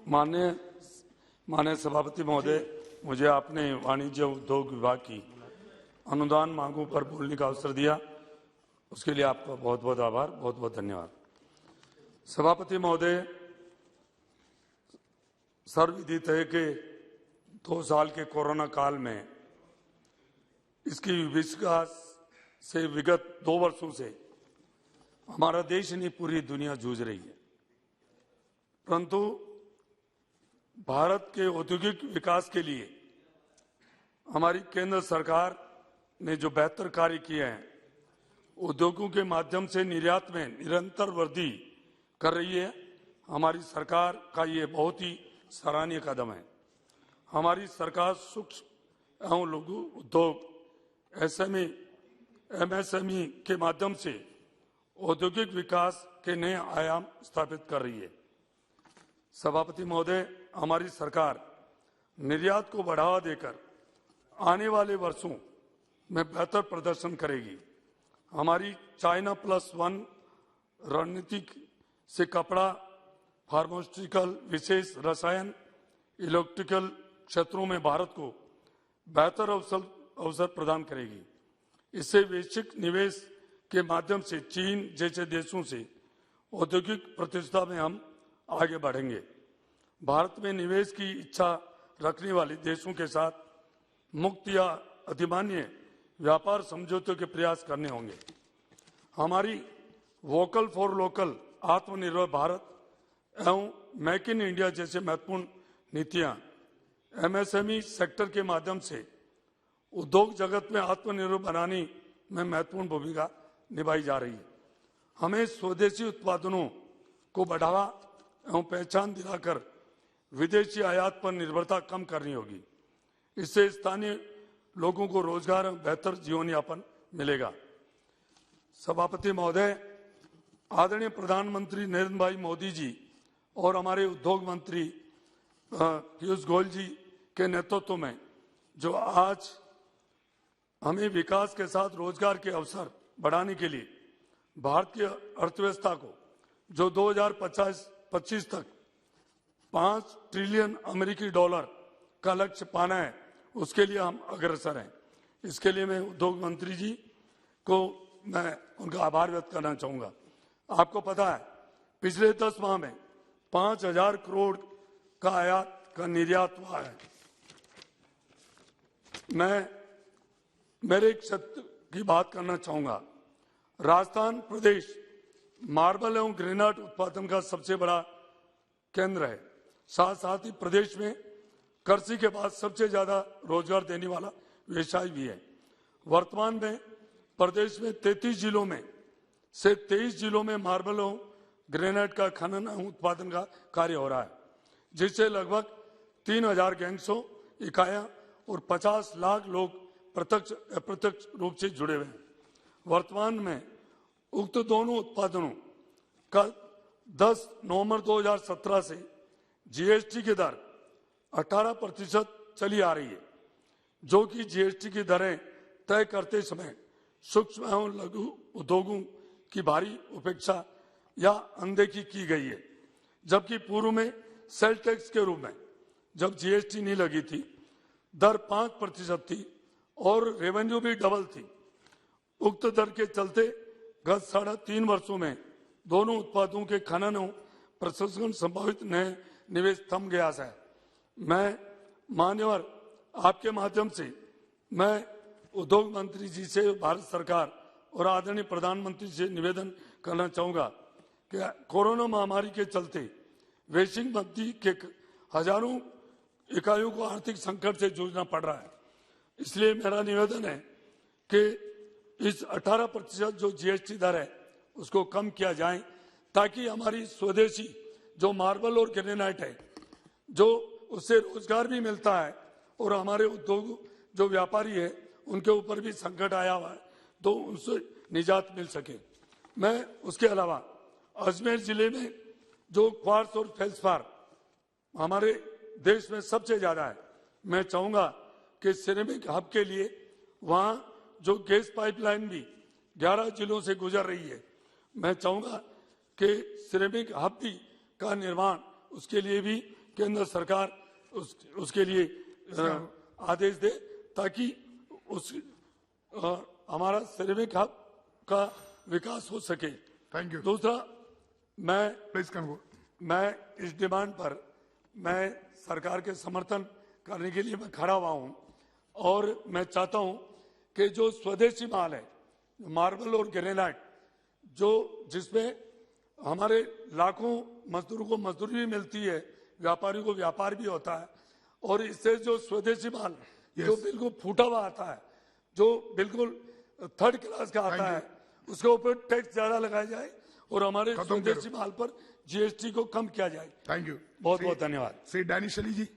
माननीय माननीय सभापति महोदय, मुझे आपने वाणिज्य उद्योग विभाग की अनुदान मांगों पर बोलने का अवसर दिया, उसके लिए आपका बहुत बहुत आभार, बहुत बहुत धन्यवाद। सभापति महोदय, सर्वविदित है कि 2 साल के कोरोना काल में इसकी विकास से विगत 2 वर्षों से हमारा देश नहीं पूरी दुनिया जूझ रही है, परंतु भारत के औद्योगिक विकास के लिए हमारी केंद्र सरकार ने जो बेहतर कार्य किए हैं, उद्योगों के माध्यम से निर्यात में निरंतर वृद्धि कर रही है। हमारी सरकार का ये बहुत ही सराहनीय कदम है। हमारी सरकार सूक्ष्म एवं लघु उद्योग एमएसएमई के माध्यम से औद्योगिक विकास के नए आयाम स्थापित कर रही है। सभापति महोदय, हमारी सरकार निर्यात को बढ़ावा देकर आने वाले वर्षों में बेहतर प्रदर्शन करेगी। हमारी चाइना +1 रणनीति से कपड़ा, फार्मास्यूटिकल, विशेष रसायन, इलेक्ट्रिकल क्षेत्रों में भारत को बेहतर अवसर प्रदान करेगी। इससे वैश्विक निवेश के माध्यम से चीन जैसे देशों से औद्योगिक प्रतिष्ठा में हम आगे बढ़ेंगे। भारत में निवेश की इच्छा रखने वाले देशों के साथ मुक्त या अधिमान्य व्यापार समझौते के प्रयास करने होंगे। हमारी वोकल फॉर लोकल, आत्मनिर्भर भारत एवं मेक इन इंडिया जैसे महत्वपूर्ण नीतियां एमएसएमई सेक्टर के माध्यम से उद्योग जगत में आत्मनिर्भर बनाने में महत्वपूर्ण भूमिका निभाई जा रही है। हमें स्वदेशी उत्पादनों को बढ़ावा एवं पहचान दिलाकर विदेशी आयात पर निर्भरता कम करनी होगी। इससे स्थानीय लोगों को रोजगार और बेहतर जीवन यापन मिलेगा। सभापति महोदय, आदरणीय प्रधानमंत्री नरेंद्र भाई मोदी जी और हमारे उद्योग मंत्री पीयूष गोयल जी के नेतृत्व में जो आज हमें विकास के साथ रोजगार के अवसर बढ़ाने के लिए भारत की अर्थव्यवस्था को जो 2025 तक $5 ट्रिलियन अमेरिकी डॉलर का लक्ष्य पाना है, उसके लिए हम अग्रसर हैं। इसके लिए मैं उद्योग मंत्री जी को मैं उनका आभार व्यक्त करना चाहूंगा। आपको पता है, पिछले 10 माह में 5,000 करोड़ का आयात का निर्यात हुआ है। मैं मेरे एक क्षेत्र की बात करना चाहूंगा। राजस्थान प्रदेश मार्बल एवं ग्रेनाइट उत्पादन का सबसे बड़ा केंद्र है। साथ साथ ही प्रदेश में कृषि के बाद सबसे ज्यादा रोजगार देने वाला व्यवसाय भी है। वर्तमान में प्रदेश में 33 जिलों में से 23 जिलों में मार्बल एवं ग्रेनाइट का खनन एवं उत्पादन का कार्य हो रहा है, जिससे लगभग 3,000 गैंगसों इकाइयां और 50 लाख लोग प्रत्यक्ष अप्रत्यक्ष रूप से जुड़े हुए हैं। वर्तमान में उक्त दोनों उत्पादनों का 10 नवंबर 2017 से जीएसटी की दर 18% चली आ रही है, जो कि जीएसटी की दरें तय करते समय सूक्ष्म एवं लघु उद्योगों की भारी उपेक्षा या अनदेखी की गई है। जबकि पूर्व में सेल टैक्स के रूप में जब जीएसटी नहीं लगी थी, दर 5% थी और रेवेन्यू भी डबल थी। उक्त दर के चलते गत 3.5 वर्षों में दोनों उत्पादों के खनन एवं प्रसंस्करण संभावित नए निवेश थम गया है। मैं मान्यवर आपके माध्यम से मैं उद्योग मंत्री जी से, भारत सरकार और आदरणीय प्रधानमंत्री से निवेदन करना चाहूंगा कि कोरोना महामारी के चलते वैश्विक मंदी के हजारों इकाइयों को आर्थिक संकट से जूझना पड़ रहा है। इसलिए मेरा निवेदन है कि इस 18% जो जीएसटी दर है उसको कम किया जाए, ताकि हमारी स्वदेशी जो मार्बल और ग्रेनाइट है, जो उससे रोजगार भी मिलता है और हमारे उद्योग जो व्यापारी है उनके ऊपर भी संकट आया हुआ है, तो उनसे निजात मिल सके। मैं उसके अलावा अजमेर जिले में जो क्वार्ट्ज और फेल्सपार हमारे देश में सबसे ज्यादा है, मैं चाहूंगा कि सिरेमिक हब के लिए वहां जो गैस पाइपलाइन भी 11 जिलों से गुजर रही है, मैं चाहूंगा कि सिरेमिक हब का निर्माण उसके लिए भी केंद्र सरकार उसके लिए आदेश दे, ताकि हमारा सिरेमिक हब का विकास हो सके। Thank you. दूसरा, प्लीज कंक्लूड। मैं इस डिमांड पर मैं सरकार के समर्थन करने के लिए मैं खड़ा हुआ हूं, और मैं चाहता हूं कि जो स्वदेशी माल है, मार्बल और ग्रेनाइट, जिसमें हमारे लाखों मजदूरों को मजदूरी भी मिलती है, व्यापारी को व्यापार भी होता है, और इससे जो स्वदेशी माल जो बिल्कुल फूटा हुआ आता है, जो बिल्कुल थर्ड क्लास का आता है, उसके ऊपर टैक्स ज्यादा लगाया जाए और हमारे स्वदेशी माल पर जीएसटी को कम किया जाए। Thank you. बहुत बहुत धन्यवाद। श्री डैनिश अली जी।